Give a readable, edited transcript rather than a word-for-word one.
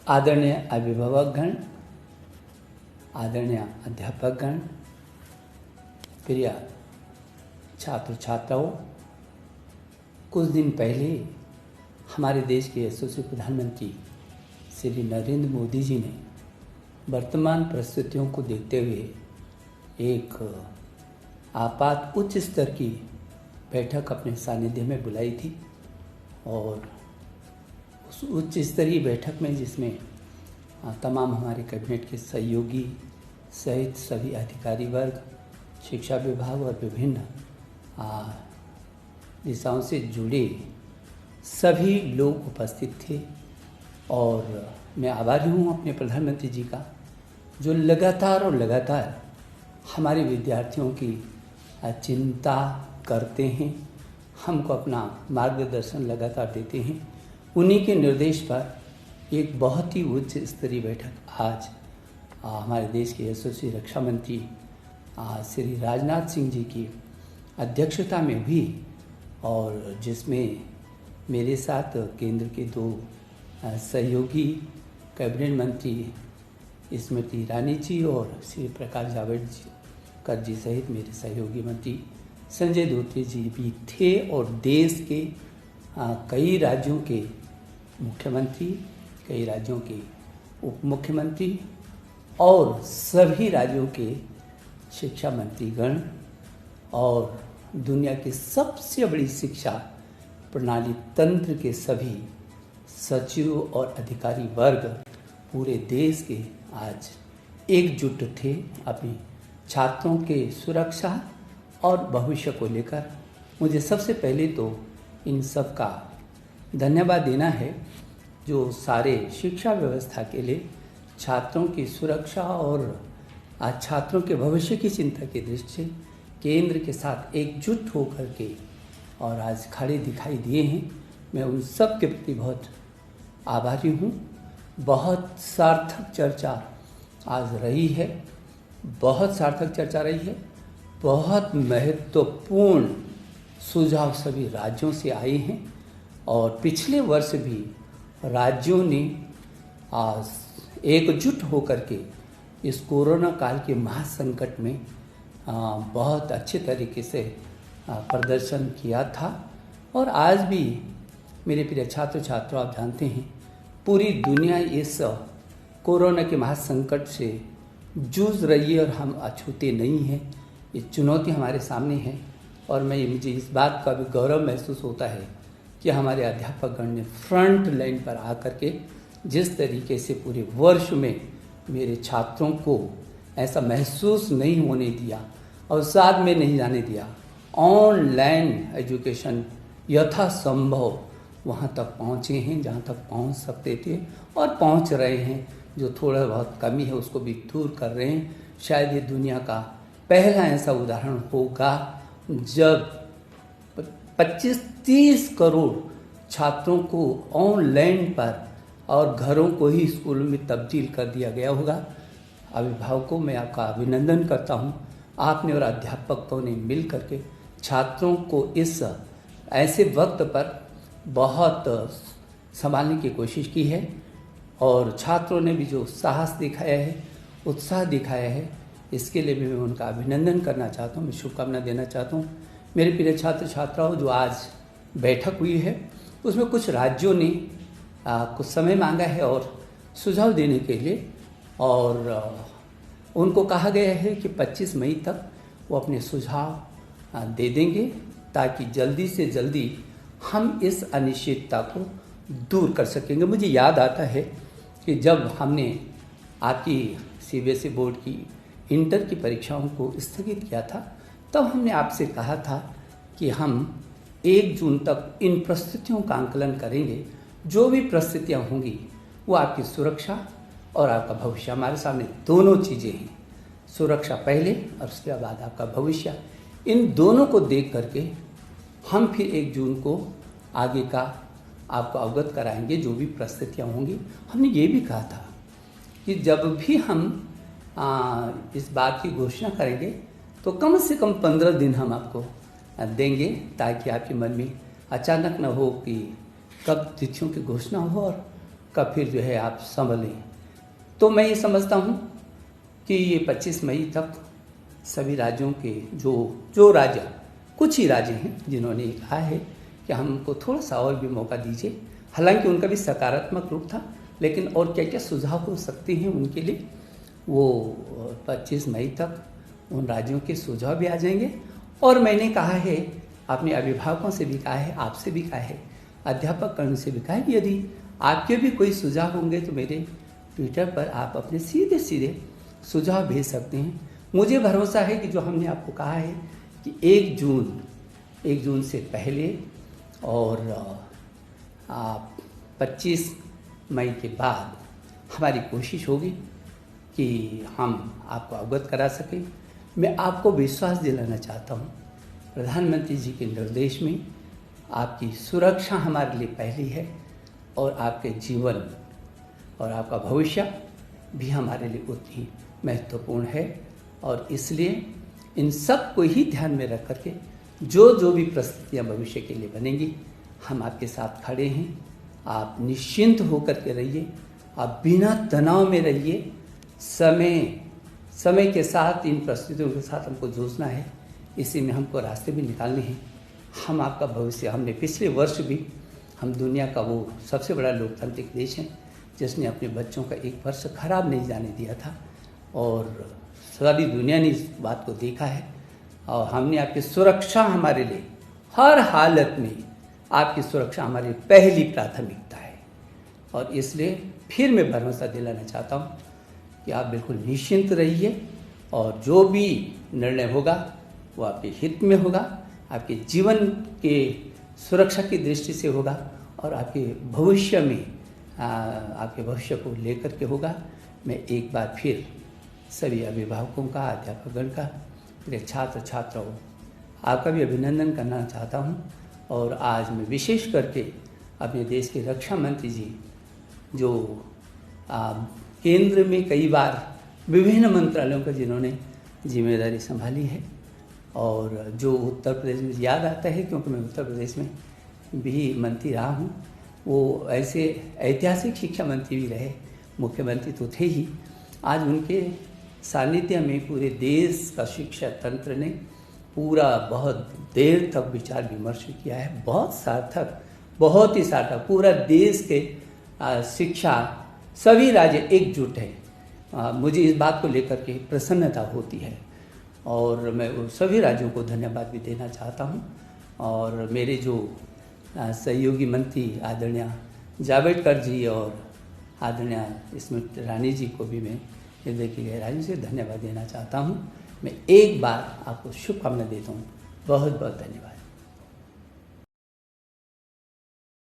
आदरणीय अभिभावकगण, आदरणीय अध्यापकगण, प्रिय छात्र छात्राओं, कुछ दिन पहले हमारे देश के यशस्वी प्रधानमंत्री श्री नरेंद्र मोदी जी ने वर्तमान परिस्थितियों को देखते हुए एक आपात उच्च स्तर की बैठक अपने सानिध्य में बुलाई थी और उस उच्च स्तरीय बैठक में जिसमें तमाम हमारे कैबिनेट के सहयोगी सहित सभी अधिकारी वर्ग, शिक्षा विभाग और विभिन्न दिशाओं से जुड़े सभी लोग उपस्थित थे। और मैं आभारी हूँ अपने प्रधानमंत्री जी का, जो लगातार हमारे विद्यार्थियों की चिंता करते हैं, हमको अपना मार्गदर्शन लगातार देते हैं। उन्हीं के निर्देश पर एक बहुत ही उच्च स्तरीय बैठक आज हमारे देश के यशस्वी रक्षा मंत्री श्री राजनाथ सिंह जी की अध्यक्षता में हुई और जिसमें मेरे साथ केंद्र के दो सहयोगी कैबिनेट मंत्री स्मृति ईरानी जी और श्री प्रकाश जावड़ेकर जी सहित मेरे सहयोगी मंत्री संजय धोत्रे जी भी थे और देश के कई राज्यों के मुख्यमंत्री, कई राज्यों के उप मुख्यमंत्री और सभी राज्यों के शिक्षा मंत्रीगण और दुनिया की सबसे बड़ी शिक्षा प्रणाली तंत्र के सभी सचिव और अधिकारी वर्ग पूरे देश के आज एकजुट थे अपने छात्रों के सुरक्षा और भविष्य को लेकर। मुझे सबसे पहले तो इन सब का धन्यवाद देना है जो सारे शिक्षा व्यवस्था के लिए छात्रों की सुरक्षा और आज छात्रों के भविष्य की चिंता की दृष्टि से केंद्र के साथ एकजुट होकर के और आज खड़े दिखाई दिए हैं। मैं उन सब के प्रति बहुत आभारी हूँ। बहुत सार्थक चर्चा आज रही है, बहुत सार्थक चर्चा रही है। बहुत महत्वपूर्ण सुझाव सभी राज्यों से आए हैं और पिछले वर्ष भी राज्यों ने एकजुट होकर के इस कोरोना काल के महासंकट में बहुत अच्छे तरीके से प्रदर्शन किया था। और आज भी मेरे प्रिय छात्र छात्रों, आप जानते हैं पूरी दुनिया इस कोरोना के महासंकट से जूझ रही है और हम अछूते नहीं हैं। ये चुनौती हमारे सामने है और मुझे इस बात का भी गौरव महसूस होता है कि हमारे अध्यापकगण ने फ्रंट लाइन पर आकर के जिस तरीके से पूरे वर्ष में मेरे छात्रों को ऐसा महसूस नहीं होने दिया और साथ में नहीं जाने दिया, ऑनलाइन एजुकेशन यथासंभव वहाँ तक पहुँचे हैं जहाँ तक पहुँच सकते थे और पहुँच रहे हैं। जो थोड़ा बहुत कमी है उसको भी दूर कर रहे हैं। शायद ये दुनिया का पहला ऐसा उदाहरण होगा जब 25-30 करोड़ छात्रों को ऑनलाइन पर और घरों को ही स्कूल में तब्दील कर दिया गया होगा। अभिभावकों में आपका अभिनंदन करता हूँ। आपने और अध्यापकों ने मिल करके छात्रों को इस ऐसे वक्त पर बहुत संभालने की कोशिश की है और छात्रों ने भी जो साहस दिखाया है, उत्साह दिखाया है, इसके लिए भी मैं उनका अभिनंदन करना चाहता हूँ, मैं शुभकामना देना चाहता हूँ। मेरे प्रिय छात्र छात्राओं, जो आज बैठक हुई है उसमें कुछ राज्यों ने कुछ समय मांगा है और सुझाव देने के लिए और उनको कहा गया है कि 25 मई तक वो अपने सुझाव दे देंगे ताकि जल्दी से जल्दी हम इस अनिश्चितता को दूर कर सकेंगे। मुझे याद आता है कि जब हमने आपकी CBSE बोर्ड की इंटर की परीक्षाओं को स्थगित किया था तब हमने आपसे कहा था कि हम 1 जून तक इन परिस्थितियों का आंकलन करेंगे। जो भी परिस्थितियाँ होंगी वो आपकी सुरक्षा और आपका भविष्य, हमारे सामने दोनों चीज़ें हैं, सुरक्षा पहले और उसके बाद आपका भविष्य। इन दोनों को देख करके हम फिर 1 जून को आगे का आपको अवगत कराएंगे जो भी परिस्थितियाँ होंगी। हमने ये भी कहा था कि जब भी हम इस बात की घोषणा करेंगे तो कम से कम 15 दिन हम आपको देंगे ताकि आपके मन में अचानक न हो कि कब तिथियों की घोषणा हो और का फिर जो है आप संभलें। तो मैं ये समझता हूँ कि ये 25 मई तक सभी राज्यों के जो राज्य, कुछ ही राज्य हैं जिन्होंने कहा है कि हमको थोड़ा सा और भी मौका दीजिए। हालांकि उनका भी सकारात्मक रूप था, लेकिन और क्या क्या सुझाव हो सकते हैं उनके लिए, वो 25 मई तक उन राज्यों के सुझाव भी आ जाएंगे। और मैंने कहा है, अपने अभिभावकों से भी कहा है, आपसे भी कहा है, अध्यापक कर्ण से भी कहा है, यदि आपके भी कोई सुझाव होंगे तो मेरे ट्विटर पर आप अपने सीधे सीधे सुझाव भेज सकते हैं। मुझे भरोसा है कि जो हमने आपको कहा है कि 1 जून से पहले और 25 मई के बाद हमारी कोशिश होगी कि हम आपको अवगत करा सकें। मैं आपको विश्वास दिलाना चाहता हूँ, प्रधानमंत्री जी के निर्देश में आपकी सुरक्षा हमारे लिए पहली है और आपके जीवन और आपका भविष्य भी हमारे लिए उतनी महत्वपूर्ण है। और इसलिए इन सब को ही ध्यान में रख करके जो भी परिस्थितियाँ भविष्य के लिए बनेंगी, हम आपके साथ खड़े हैं। आप निश्चिंत होकर के रहिए, आप बिना तनाव में रहिए। समय के साथ इन परिस्थितियों के साथ हमको जूझना है, इसी में हमको रास्ते भी निकालने हैं। हम आपका भविष्य, हमने पिछले वर्ष भी, हम दुनिया का वो सबसे बड़ा लोकतांत्रिक देश है जिसने अपने बच्चों का 1 वर्ष खराब नहीं जाने दिया था, और सारी दुनिया ने इस बात को देखा है। और हमने आपकी सुरक्षा, हमारे लिए हर हालत में आपकी सुरक्षा हमारी पहली प्राथमिकता है। और इसलिए फिर मैं भरोसा दिलाना चाहता हूँ कि आप बिल्कुल निश्चिंत रहिए, और जो भी निर्णय होगा वो आपके हित में होगा, आपके जीवन के सुरक्षा की दृष्टि से होगा, और आपके भविष्य में आपके भविष्य को लेकर के होगा। मैं एक बार फिर सभी अभिभावकों का, अध्यापकगण का, मेरे छात्र छात्राओं, आपका भी अभिनंदन करना चाहता हूँ। और आज मैं विशेष करके अपने देश के रक्षा मंत्री जी, जो केंद्र में कई बार विभिन्न मंत्रालयों का जिन्होंने जिम्मेदारी संभाली है, और जो उत्तर प्रदेश में याद आता है क्योंकि मैं उत्तर प्रदेश में भी मंत्री रहा हूँ, वो ऐसे ऐतिहासिक शिक्षा मंत्री भी रहे, मुख्यमंत्री तो थे ही। आज उनके सानिध्य में पूरे देश का शिक्षा तंत्र ने बहुत देर तक विचार विमर्श किया है, बहुत सार्थक, बहुत ही सार्थक। पूरा देश के शिक्षा सभी राज्य एकजुट है। मुझे इस बात को लेकर के प्रसन्नता होती है, और मैं उन सभी राज्यों को धन्यवाद भी देना चाहता हूँ। और मेरे जो सहयोगी मंत्री आदरणीय जावड़ेकर जी और आदरणीय स्मृति ईरानी जी को भी मैं हृदय की गहराई से धन्यवाद देना चाहता हूँ। मैं एक बार आपको शुभकामना देता हूँ। बहुत बहुत धन्यवाद।